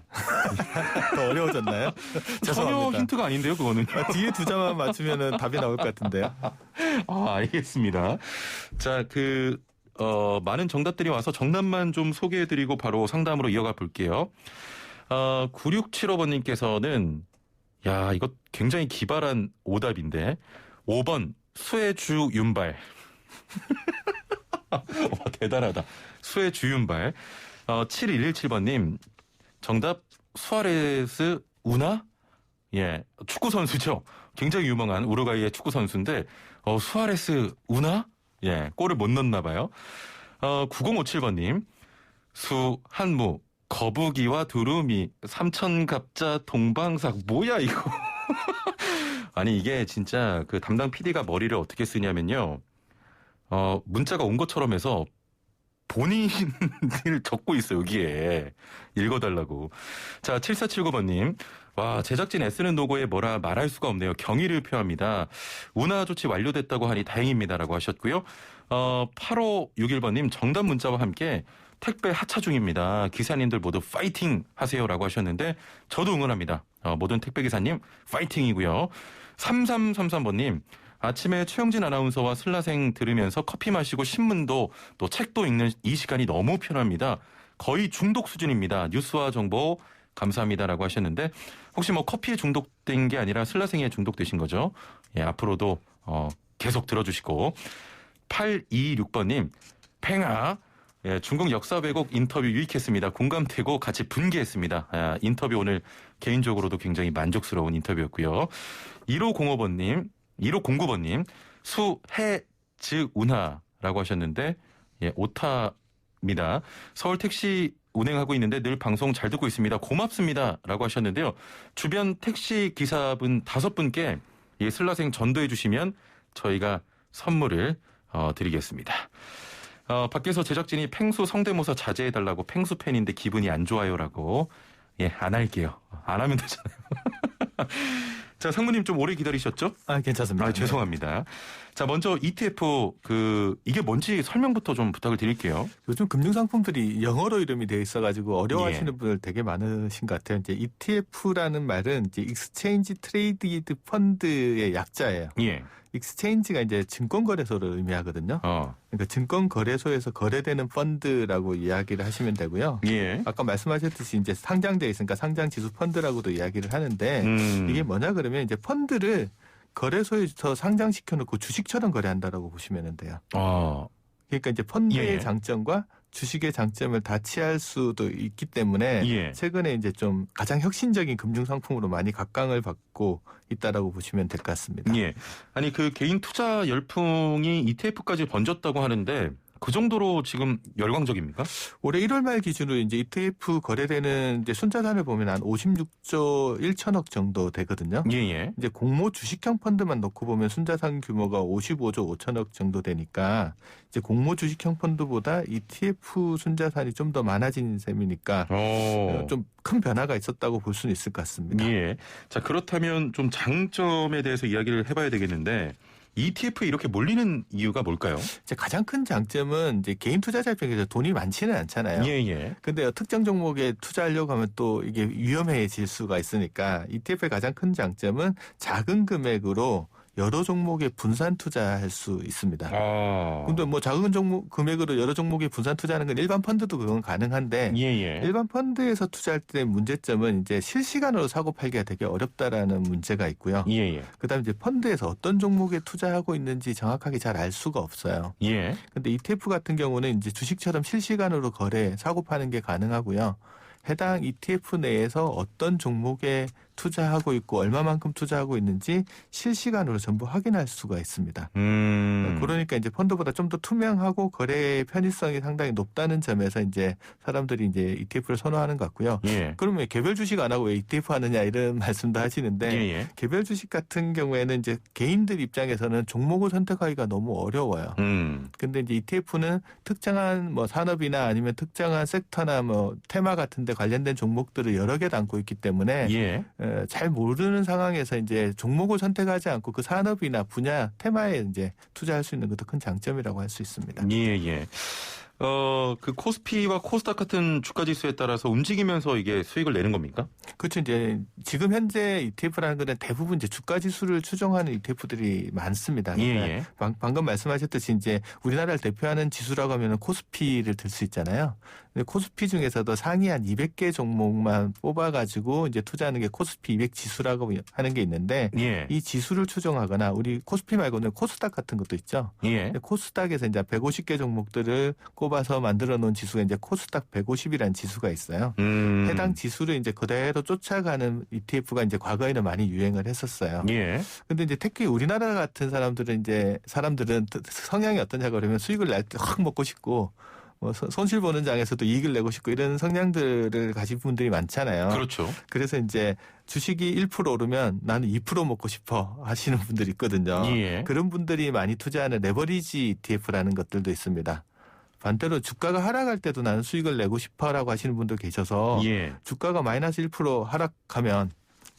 더 어려워졌나요? 전혀 죄송합니다. 힌트가 아닌데요, 그거는. 뒤에 두 자만 맞추면 답이 나올 것 같은데요. 알겠습니다. 자, 많은 정답들이 와서 정답만 좀 소개해드리고 바로 상담으로 이어가 볼게요. 9675번님께서는, 이거 굉장히 기발한 오답인데, 5번, 수혜주 윤발. 대단하다. 수혜주 윤발. 7117번님, 정답, 수아레스 우나? 예, 축구선수죠. 굉장히 유명한 우루과이의 축구선수인데, 수아레스 우나? 예, 골을 못 넣나 봐요. 9057번님, 수한무, 거북이와 두루미, 삼천갑자, 동방삭, 뭐야, 이거. 아니, 이게 진짜 그 담당 PD가 머리를 어떻게 쓰냐면요. 문자가 온 것처럼 해서 본인을 적고 있어요, 여기에. 읽어달라고. 자, 7479번님. 와, 제작진 애쓰는 노고에 뭐라 말할 수가 없네요. 경의를 표합니다. 운하 조치 완료됐다고 하니 다행입니다라고 하셨고요. 8561번님 정답 문자와 함께 택배 하차 중입니다. 기사님들 모두 파이팅 하세요라고 하셨는데 저도 응원합니다. 모든 택배기사님 파이팅이고요. 3333번님 아침에 최영진 아나운서와 슬라생 들으면서 커피 마시고 신문도 또 책도 읽는 이 시간이 너무 편합니다. 거의 중독 수준입니다. 뉴스와 정보 감사합니다라고 하셨는데 혹시 뭐 커피에 중독된 게 아니라 슬라생에 중독되신 거죠? 예, 앞으로도 계속 들어주시고 826번님 팽아 예, 중국 역사 왜곡 인터뷰 유익했습니다. 공감되고 같이 분개했습니다. 인터뷰 오늘 개인적으로도 굉장히 만족스러운 인터뷰였고요. 1509번님 수해즈운하라고 하셨는데 예, 오타입니다. 서울 택시 운행하고 있는데 늘 방송 잘 듣고 있습니다. 고맙습니다. 라고 하셨는데요. 주변 택시 기사분 5분께 이 슬라생 전도해 주시면 저희가 선물을 드리겠습니다. 밖에서 제작진이 팽수 성대모사 자제해달라고 팽수 팬인데 기분이 안 좋아요라고. 예, 안 할게요. 안 하면 되잖아요. 자, 상무님 좀 오래 기다리셨죠? 괜찮습니다. 죄송합니다. 자, 먼저 ETF 이게 뭔지 설명부터 좀 부탁을 드릴게요. 요즘 금융상품들이 영어로 이름이 되어 있어가지고 어려워하시는 분들 되게 많으신 것 같아요. 이제 ETF라는 말은 이제 Exchange Traded Fund의 약자예요. 예. 익스체인지가 이제 증권거래소를 의미하거든요. 그러니까 증권거래소에서 거래되는 펀드라고 이야기를 하시면 되고요. 예. 아까 말씀하셨듯이 이제 상장돼 있으니까 상장지수 펀드라고도 이야기를 하는데 이게 뭐냐 그러면 이제 펀드를 거래소에서 상장시켜 놓고 주식처럼 거래한다라고 보시면 돼요. 그러니까 이제 펀드의 장점과 주식의 장점을 다 취할 수도 있기 때문에 최근에 이제 좀 가장 혁신적인 금융 상품으로 많이 각광을 받고 있다라고 보시면 될 것 같습니다. 예. 아니 그 개인 투자 열풍이 ETF까지 번졌다고 하는데 그 정도로 지금 열광적입니까? 올해 1월 말 기준으로 이제 ETF 거래되는 이제 순자산을 보면 한 56조 1천억 정도 되거든요. 예. 이제 공모 주식형 펀드만 놓고 보면 순자산 규모가 55조 5천억 정도 되니까 이제 공모 주식형 펀드보다 ETF 순자산이 좀 더 많아진 셈이니까 좀 큰 변화가 있었다고 볼 수는 있을 것 같습니다. 예. 자, 그렇다면 좀 장점에 대해서 이야기를 해봐야 되겠는데 ETF에 이렇게 몰리는 이유가 뭘까요? 이제 가장 큰 장점은 이제 개인 투자자 입장에서 돈이 많지는 않잖아요. 예. 근데 특정 종목에 투자하려고 하면 또 이게 위험해질 수가 있으니까 ETF의 가장 큰 장점은 작은 금액으로 여러 종목에 분산 투자할 수 있습니다. 근데 뭐 작은 종목 금액으로 여러 종목에 분산 투자하는 건 일반 펀드도 그건 가능한데 일반 펀드에서 투자할 때 문제점은 이제 실시간으로 사고 팔기가 되게 어렵다라는 문제가 있고요. 그다음에 이제 펀드에서 어떤 종목에 투자하고 있는지 정확하게 잘 알 수가 없어요. 근데 ETF 같은 경우는 이제 주식처럼 실시간으로 거래 사고 파는 게 가능하고요. 해당 ETF 내에서 어떤 종목에 투자하고 있고 얼마만큼 투자하고 있는지 실시간으로 전부 확인할 수가 있습니다. 그러니까 이제 펀드보다 좀 더 투명하고 거래의 편의성이 상당히 높다는 점에서 이제 사람들이 이제 ETF를 선호하는 것 같고요. 그러면 개별 주식 안 하고 왜 ETF 하느냐 이런 말씀도 하시는데 개별 주식 같은 경우에는 이제 개인들 입장에서는 종목을 선택하기가 너무 어려워요. 근데 이제 ETF는 특정한 뭐 산업이나 아니면 특정한 섹터나 뭐 테마 같은 데 관련된 종목들을 여러 개 담고 있기 때문에 잘 모르는 상황에서 이제 종목을 선택하지 않고 그 산업이나 분야 테마에 이제 투자할 수 있는 것도 큰 장점이라고 할 수 있습니다. 그 코스피와 코스닥 같은 주가 지수에 따라서 움직이면서 이게 수익을 내는 겁니까? 그렇죠. 이제 지금 현재 ETF라는 것은 대부분 이제 주가 지수를 추정하는 ETF들이 많습니다. 방금 말씀하셨듯이 이제 우리나라를 대표하는 지수라고 하면 코스피를 들 수 있잖아요. 근데 코스피 중에서도 상위 한 200개 종목만 뽑아가지고 이제 투자하는 게 코스피 200 지수라고 하는 게 있는데 이 지수를 추정하거나 우리 코스피 말고는 코스닥 같은 것도 있죠. 코스닥에서 이제 150개 종목들을 꼽아서 만들어 놓은 지수가 이제 코스닥 150이라는 지수가 있어요. 해당 지수를 이제 그대로 쫓아가는 ETF가 이제 과거에는 많이 유행을 했었어요. 근데 이제 특히 우리나라 같은 사람들은 성향이 어떠냐고 그러면 수익을 날 때 확 먹고 싶고 뭐 손실 보는 장에서도 이익을 내고 싶고 이런 성향들을 가진 분들이 많잖아요. 그렇죠. 그래서 이제 주식이 1% 오르면 나는 2% 먹고 싶어 하시는 분들이 있거든요. 그런 분들이 많이 투자하는 레버리지 ETF라는 것들도 있습니다. 반대로 주가가 하락할 때도 나는 수익을 내고 싶어라고 하시는 분도 계셔서 주가가 마이너스 1% 하락하면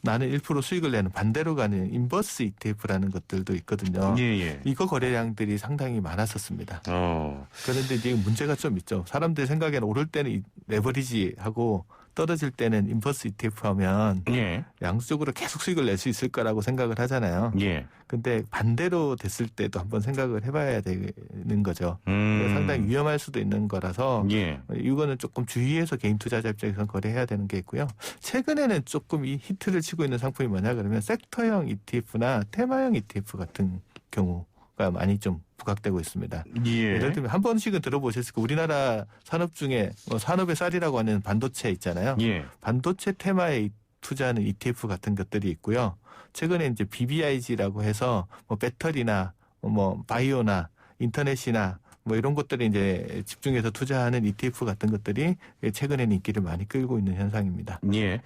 나는 1% 수익을 내는 반대로 가는 인버스 ETF라는 것들도 있거든요. 이거 거래량들이 상당히 많았었습니다. 그런데 이제 문제가 좀 있죠. 사람들 생각에는 오를 때는 레버리지하고 떨어질 때는 인버스 ETF 하면 예. 양수적으로 계속 수익을 낼 수 있을 거라고 생각을 하잖아요. 예. 근데 반대로 됐을 때도 한번 생각을 해봐야 되는 거죠. 상당히 위험할 수도 있는 거라서 예. 이거는 조금 주의해서 개인 투자자 입장에서 거래해야 되는 게 있고요. 최근에는 조금 이 히트를 치고 있는 상품이 뭐냐 그러면 섹터형 ETF나 테마형 ETF 같은 경우가 많이 좀 부각되고 있습니다. 예. 예를 들면 한 번씩은 들어보셨을 거예요. 우리나라 산업 중에 산업의 쌀이라고 하는 반도체 있잖아요. 예. 반도체 테마에 투자하는 ETF 같은 것들이 있고요. 최근에 이제 BBIG라고 해서 뭐 배터리나 뭐 바이오나 인터넷이나 뭐 이런 것들이 이제 집중해서 투자하는 ETF 같은 것들이 최근에는 인기를 많이 끌고 있는 현상입니다. 예.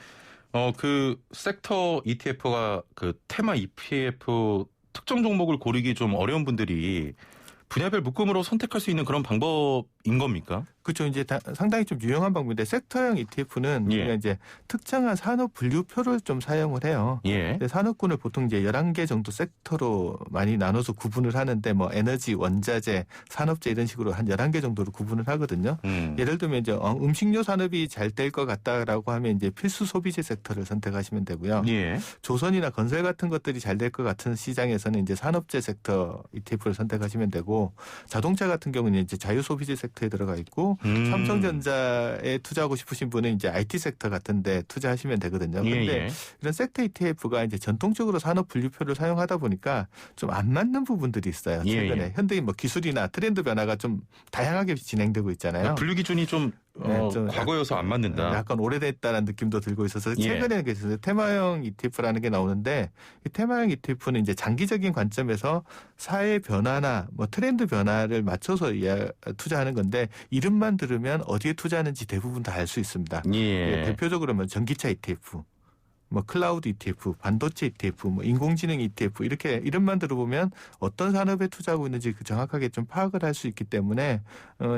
그 섹터 ETF가 그 테마 ETF 특정 종목을 고르기 좀 어려운 분들이 분야별 묶음으로 선택할 수 있는 그런 방법인 겁니까? 그렇죠. 이제 상당히 좀 유용한 방법인데 섹터형 ETF는 예. 이제 특정한 산업 분류표를 좀 사용을 해요. 예. 산업군을 보통 이제 11개 정도 섹터로 많이 나눠서 구분을 하는데 뭐 에너지, 원자재, 산업재 이런 식으로 한 11개 정도로 구분을 하거든요. 예를 들면 이제 음식료 산업이 잘 될 것 같다라고 하면 이제 필수 소비재 섹터를 선택하시면 되고요. 예. 조선이나 건설 같은 것들이 잘 될 것 같은 시장에서는 이제 산업재 섹터 ETF를 선택하시면 되고 자동차 같은 경우는 이제 자유 소비재 섹터에 들어가 있고 삼성전자에 투자하고 싶으신 분은 이제 IT 섹터 같은데 투자하시면 되거든요. 그런데 예. 이런 섹터 ETF가 이제 전통적으로 산업 분류표를 사용하다 보니까 좀 안 맞는 부분들이 있어요. 최근에 예. 현대인 뭐 기술이나 트렌드 변화가 좀 다양하게 진행되고 있잖아요. 분류 기준이 좀 과거여서 안 맞는다. 약간 오래됐다는 느낌도 들고 있어서 예. 최근에는 그래서 테마형 ETF라는 게 나오는데 이 테마형 ETF는 이제 장기적인 관점에서 사회 변화나 뭐 트렌드 변화를 맞춰서 투자하는 건데 이름만 들으면 어디에 투자하는지 대부분 다 알 수 있습니다. 예. 대표적으로 뭐 전기차 ETF, 뭐 클라우드 ETF, 반도체 ETF, 뭐 인공지능 ETF 이렇게 이름만 들어보면 어떤 산업에 투자하고 있는지 정확하게 좀 파악을 할 수 있기 때문에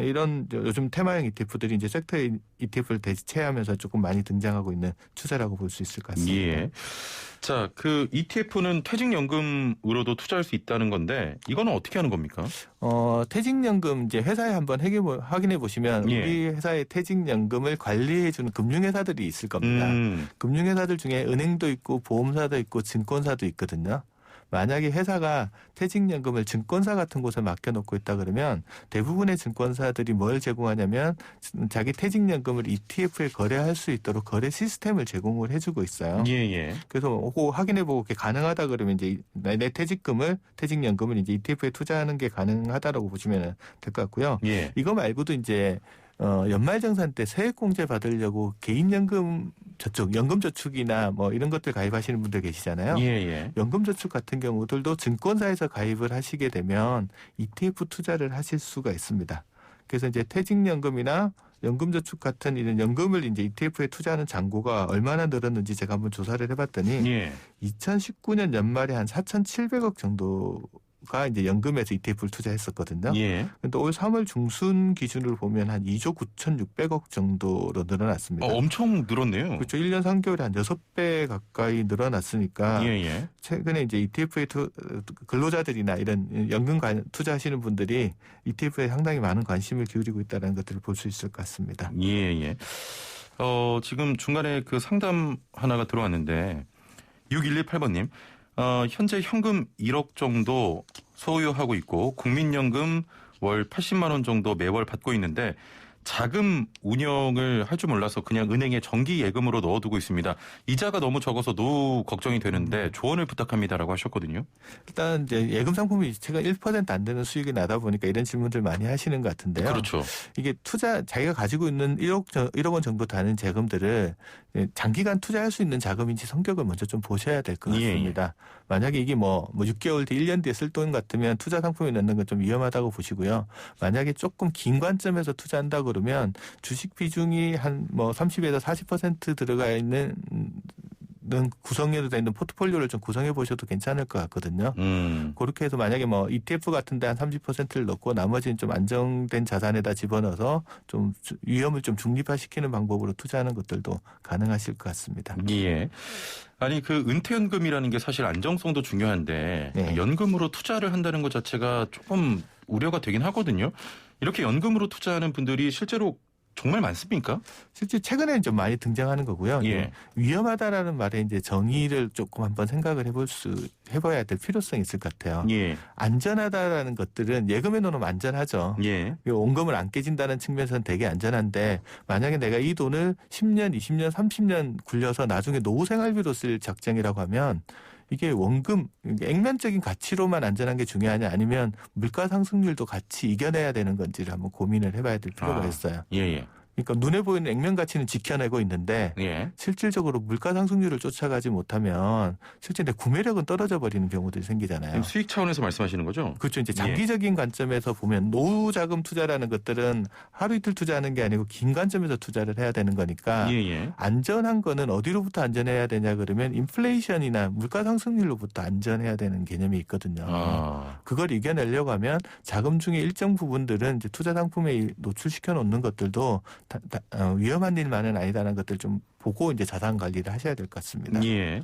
이런 요즘 테마형 ETF들이 이제 섹터 ETF를 대체하면서 조금 많이 등장하고 있는 추세라고 볼 수 있을 것 같습니다. 예. 자, 그 ETF는 퇴직연금으로도 투자할 수 있다는 건데 이거는 어떻게 하는 겁니까? 퇴직연금 이제 회사에 한번 확인해 보시면 예. 우리 회사의 퇴직연금을 관리해 주는 금융회사들이 있을 겁니다. 금융회사들 중에 은행도 있고 보험사도 있고 증권사도 있거든요. 만약에 회사가 퇴직연금을 증권사 같은 곳에 맡겨놓고 있다 그러면 대부분의 증권사들이 뭘 제공하냐면 자기 퇴직연금을 ETF에 거래할 수 있도록 거래 시스템을 제공을 해주고 있어요. 예. 그래서 그거 확인해보고 그게 가능하다 그러면 이제 내 퇴직연금을 이제 ETF에 투자하는 게 가능하다라고 보시면 될 것 같고요. 예. 이거 말고도 이제 연말정산 때 세액공제 받으려고 개인연금 저축, 연금저축이나 뭐 이런 것들 가입하시는 분들 계시잖아요. 예. 연금저축 같은 경우들도 증권사에서 가입을 하시게 되면 ETF 투자를 하실 수가 있습니다. 그래서 이제 퇴직연금이나 연금저축 같은 이런 연금을 이제 ETF에 투자하는 잔고가 얼마나 늘었는지 제가 한번 조사를 해봤더니 2019년 연말에 한 4,700억 정도가 이제 연금에서 ETF를 투자했었거든요. 그런데 올 3월 중순 기준으로 보면 한 2조 9,600억 정도로 늘어났습니다. 엄청 늘었네요. 그렇죠. 1년 3개월에 한 6배 가까이 늘어났으니까 최근에 이제 ETF에 근로자들이나 이런 연금 투자하시는 분들이 ETF에 상당히 많은 관심을 기울이고 있다는 것들을 볼 수 있을 것 같습니다. 예. 지금 중간에 그 상담 하나가 들어왔는데 6118번님. 현재 현금 1억 정도 소유하고 있고 국민연금 월 80만 원 정도 매월 받고 있는데 자금 운영을 할 줄 몰라서 그냥 은행에 정기 예금으로 넣어두고 있습니다. 이자가 너무 적어서 노후 걱정이 되는데 조언을 부탁합니다라고 하셨거든요. 일단 이제 예금 상품이 제가 1% 안 되는 수익이 나다 보니까 이런 질문들 많이 하시는 것 같은데요. 그렇죠. 이게 자기가 가지고 있는 1억 원 정도 되는 자금들을 장기간 투자할 수 있는 자금인지 성격을 먼저 좀 보셔야 될 것 같습니다. 만약에 이게 뭐 6개월 뒤 1년 뒤에 쓸 돈 같으면 투자 상품에 넣는 건 좀 위험하다고 보시고요. 만약에 조금 긴 관점에서 투자한다 그러면 주식 비중이 한 뭐 30에서 40% 들어가 있는 구성으로 되어 있는 포트폴리오를 좀 구성해 보셔도 괜찮을 것 같거든요. 그렇게 해서 만약에 뭐 ETF 같은데 한 30%를 넣고 나머지는 좀 안정된 자산에다 집어넣어서 좀 위험을 좀 중립화시키는 방법으로 투자하는 것들도 가능하실 것 같습니다. 예. 아니 그 은퇴연금이라는 게 사실 안정성도 중요한데 연금으로 투자를 한다는 것 자체가 조금 우려가 되긴 하거든요. 이렇게 연금으로 투자하는 분들이 실제로 정말 많습니까? 실제 최근에는 좀 많이 등장하는 거고요. 예. 위험하다라는 말에 이제 정의를 조금 한번 생각을 해봐야 될 필요성이 있을 것 같아요. 예. 안전하다라는 것들은 예금에 넣으면 안전하죠. 예. 원금을 안 깨진다는 측면에서는 되게 안전한데 만약에 내가 이 돈을 10년, 20년, 30년 굴려서 나중에 노후 생활비로 쓸 작정이라고 하면 이게 원금, 액면적인 가치로만 안전한 게 중요하냐 아니면 물가 상승률도 같이 이겨내야 되는 건지를 한번 고민을 해봐야 될 필요가 있어요. 예. 그러니까 눈에 보이는 액면 가치는 지켜내고 있는데 실질적으로 물가 상승률을 쫓아가지 못하면 실제 내 구매력은 떨어져 버리는 경우들이 생기잖아요. 수익 차원에서 말씀하시는 거죠? 그렇죠. 이제 장기적인 관점에서 보면 노후 자금 투자라는 것들은 하루 이틀 투자하는 게 아니고 긴 관점에서 투자를 해야 되는 거니까 안전한 거는 어디로부터 안전해야 되냐 그러면 인플레이션이나 물가 상승률로부터 안전해야 되는 개념이 있거든요. 그걸 이겨내려고 하면 자금 중에 일정 부분들은 이제 투자 상품에 노출시켜 놓는 것들도 위험한 일만은 아니다라는 것들 좀 보고 이제 자산 관리를 하셔야 될 것 같습니다. 예.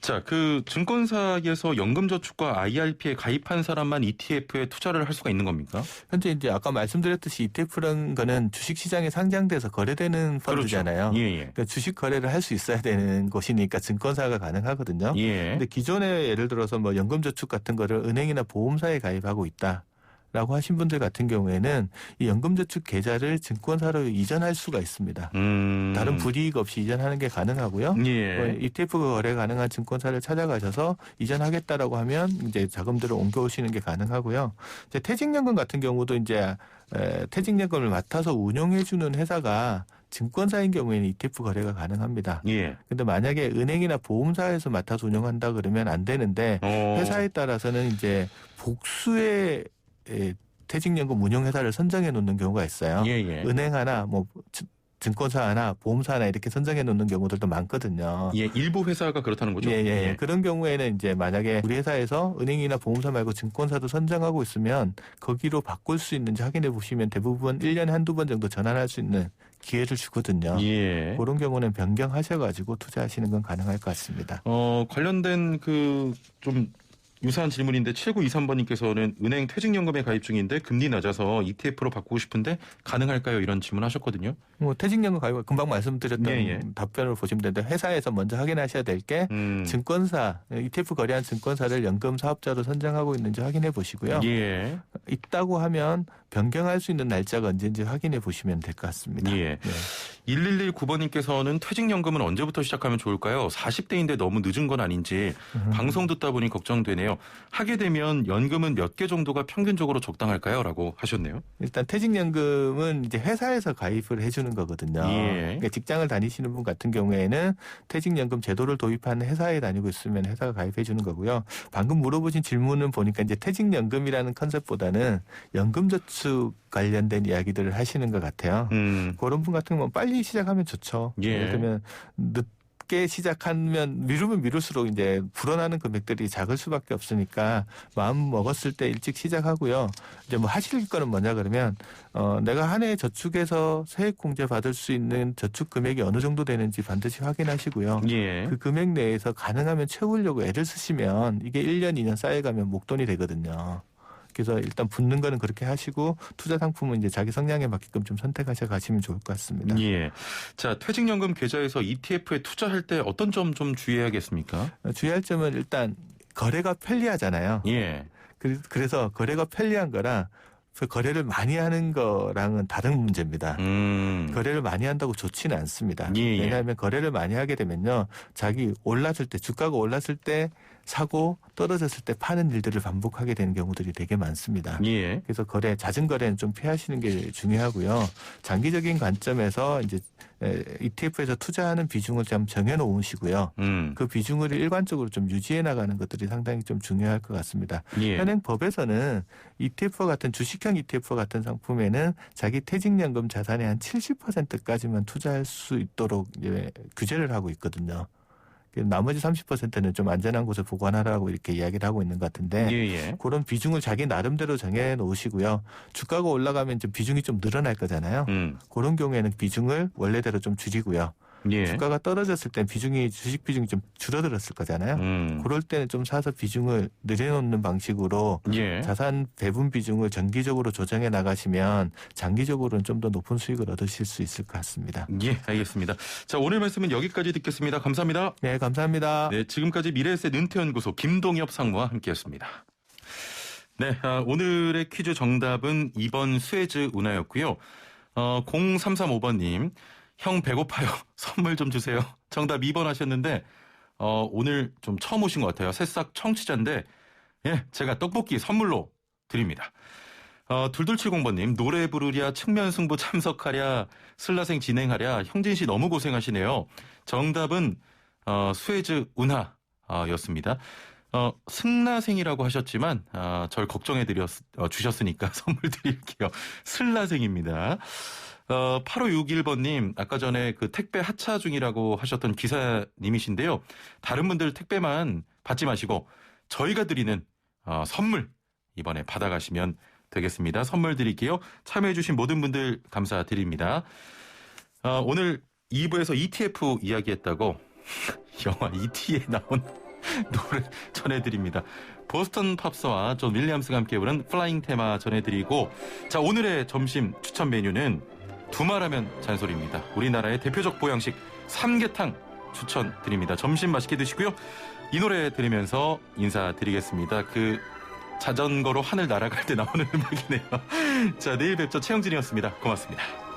자, 그 증권사에서 연금저축과 IRP에 가입한 사람만 ETF에 투자를 할 수가 있는 겁니까? 현재 이제 아까 말씀드렸듯이 ETF라는 거는 주식시장에 상장돼서 거래되는 펀드잖아요. 그렇죠. 그러니까 주식 거래를 할 수 있어야 되는 곳이니까 증권사가 가능하거든요. 근데 기존에 예를 들어서 뭐 연금저축 같은 거를 은행이나 보험사에 가입하고 있다. 라고 하신 분들 같은 경우에는 이 연금저축 계좌를 증권사로 이전할 수가 있습니다. 다른 불이익 없이 이전하는 게 가능하고요. ETF 거래 가능한 증권사를 찾아가셔서 이전하겠다라고 하면 이제 자금들을 옮겨오시는 게 가능하고요. 이제 퇴직연금 같은 경우도 이제 퇴직연금을 맡아서 운용해주는 회사가 증권사인 경우에는 ETF 거래가 가능합니다. 근데 만약에 은행이나 보험사에서 맡아서 운영한다 그러면 안 되는데 회사에 따라서는 이제 복수의 퇴직연금 운용회사를 선정해 놓는 경우가 있어요. 은행 하나, 뭐 증권사 하나, 보험사 하나 이렇게 선정해 놓는 경우들도 많거든요. 일부 회사가 그렇다는 거죠? 그런 경우에는 이제 만약에 우리 회사에서 은행이나 보험사 말고 증권사도 선정하고 있으면 거기로 바꿀 수 있는지 확인해 보시면 대부분 1년에 한두 번 정도 전환할 수 있는 기회를 주거든요. 그런 경우는 변경하셔가지고 투자하시는 건 가능할 것 같습니다. 관련된 좀 유사한 질문인데 7923번님께서는 은행 퇴직연금에 가입 중인데 금리 낮아서 ETF로 바꾸고 싶은데 가능할까요? 이런 질문하셨거든요. 뭐 퇴직연금 가입 금방 말씀드렸던 답변을 보시면 되는데 회사에서 먼저 확인하셔야 될 게 증권사 ETF 거래한 증권사를 연금 사업자로 선정하고 있는지 확인해 보시고요. 있다고 하면 변경할 수 있는 날짜가 언제인지 확인해 보시면 될 것 같습니다. 1119번님께서는 퇴직연금은 언제부터 시작하면 좋을까요? 40대인데 너무 늦은 건 아닌지 방송 듣다 보니 걱정되네요. 하게 되면 연금은 몇 개 정도가 평균적으로 적당할까요? 라고 하셨네요. 일단 퇴직연금은 이제 회사에서 가입을 해주는 거거든요. 그러니까 직장을 다니시는 분 같은 경우에는 퇴직연금 제도를 도입하는 회사에 다니고 있으면 회사가 가입해 주는 거고요. 방금 물어보신 질문은 보니까 이제 퇴직연금이라는 컨셉보다는 연금저축 관련된 이야기들을 하시는 것 같아요. 그런 분 같은 경우는 빨리 시작하면 좋죠. 예를 들면 늦게 시작하면 미루면 미룰수록 이제 불어나는 금액들이 작을 수밖에 없으니까 마음 먹었을 때 일찍 시작하고요. 이제 뭐 하실 거는 뭐냐 그러면 내가 한 해 저축해서 세액공제 받을 수 있는 저축 금액이 어느 정도 되는지 반드시 확인하시고요. 그 금액 내에서 가능하면 채우려고 애를 쓰시면 이게 1년, 2년 쌓여가면 목돈이 되거든요. 그래서 일단 붙는 거는 그렇게 하시고 투자 상품은 이제 자기 성향에 맞게끔 좀 선택하셔 가시면 좋을 것 같습니다. 자, 퇴직연금 계좌에서 ETF에 투자할 때 어떤 점 좀 주의해야겠습니까? 주의할 점은 일단 거래가 편리하잖아요. 그래서 거래가 편리한 거랑 거래를 많이 하는 거랑은 다른 문제입니다. 거래를 많이 한다고 좋지는 않습니다. 왜냐하면 거래를 많이 하게 되면요. 자기 올랐을 때 주가가 올랐을 때 사고 떨어졌을 때 파는 일들을 반복하게 되는 경우들이 되게 많습니다. 그래서 잦은 거래는 좀 피하시는 게 중요하고요. 장기적인 관점에서 이제 ETF에서 투자하는 비중을 좀 정해놓으시고요. 그 비중을 일관적으로 좀 유지해 나가는 것들이 상당히 좀 중요할 것 같습니다. 현행 법에서는 ETF 같은 주식형 ETF 같은 상품에는 자기 퇴직연금 자산의 한 70%까지만 투자할 수 있도록 이제 규제를 하고 있거든요. 나머지 30%는 좀 안전한 곳에 보관하라고 이렇게 이야기를 하고 있는 것 같은데 그런 비중을 자기 나름대로 정해 놓으시고요. 주가가 올라가면 좀 비중이 좀 늘어날 거잖아요. 그런 경우에는 비중을 원래대로 좀 줄이고요. 예. 주가가 떨어졌을 땐 주식 비중이 좀 줄어들었을 거잖아요. 그럴 때는 좀 사서 비중을 늘려놓는 방식으로 예. 자산 배분 비중을 정기적으로 조정해 나가시면 장기적으로는 좀 더 높은 수익을 얻으실 수 있을 것 같습니다. 예, 알겠습니다. 자, 오늘 말씀은 여기까지 듣겠습니다. 감사합니다. 네, 감사합니다. 네, 지금까지 미래에셋 은퇴연구소 김동엽 상무와 함께했습니다. 네, 오늘의 퀴즈 정답은 2번 수에즈 운하였고요. 0335번님, 형 배고파요. 선물 좀 주세요. 정답 2번 하셨는데 오늘 좀 처음 오신 것 같아요. 새싹 청취자인데 예, 제가 떡볶이 선물로 드립니다. 2270번님, 노래 부르랴, 측면 승부 참석하랴, 슬라생 진행하랴, 형진 씨 너무 고생하시네요. 정답은 수에즈 운하였습니다. 승라생이라고 하셨지만 절 걱정해 주셨으니까 선물 드릴게요. 슬라생입니다. 8561번님, 아까 전에 그 택배 하차 중이라고 하셨던 기사님이신데요. 다른 분들 택배만 받지 마시고 저희가 드리는 선물 이번에 받아가시면 되겠습니다. 선물 드릴게요. 참여해주신 모든 분들 감사드립니다. 오늘 2부에서 ETF 이야기했다고 영화 E.T.에 나온 노래 전해드립니다. 보스턴 팝스와 존 윌리엄스가 함께 부른 플라잉 테마 전해드리고, 자, 오늘의 점심 추천 메뉴는 두말하면 잔소리입니다. 우리나라의 대표적 보양식 삼계탕 추천드립니다. 점심 맛있게 드시고요. 이 노래 들으면서 인사드리겠습니다. 그 자전거로 하늘 날아갈 때 나오는 음악이네요. 자, 내일 뵙죠. 최영진이었습니다. 고맙습니다.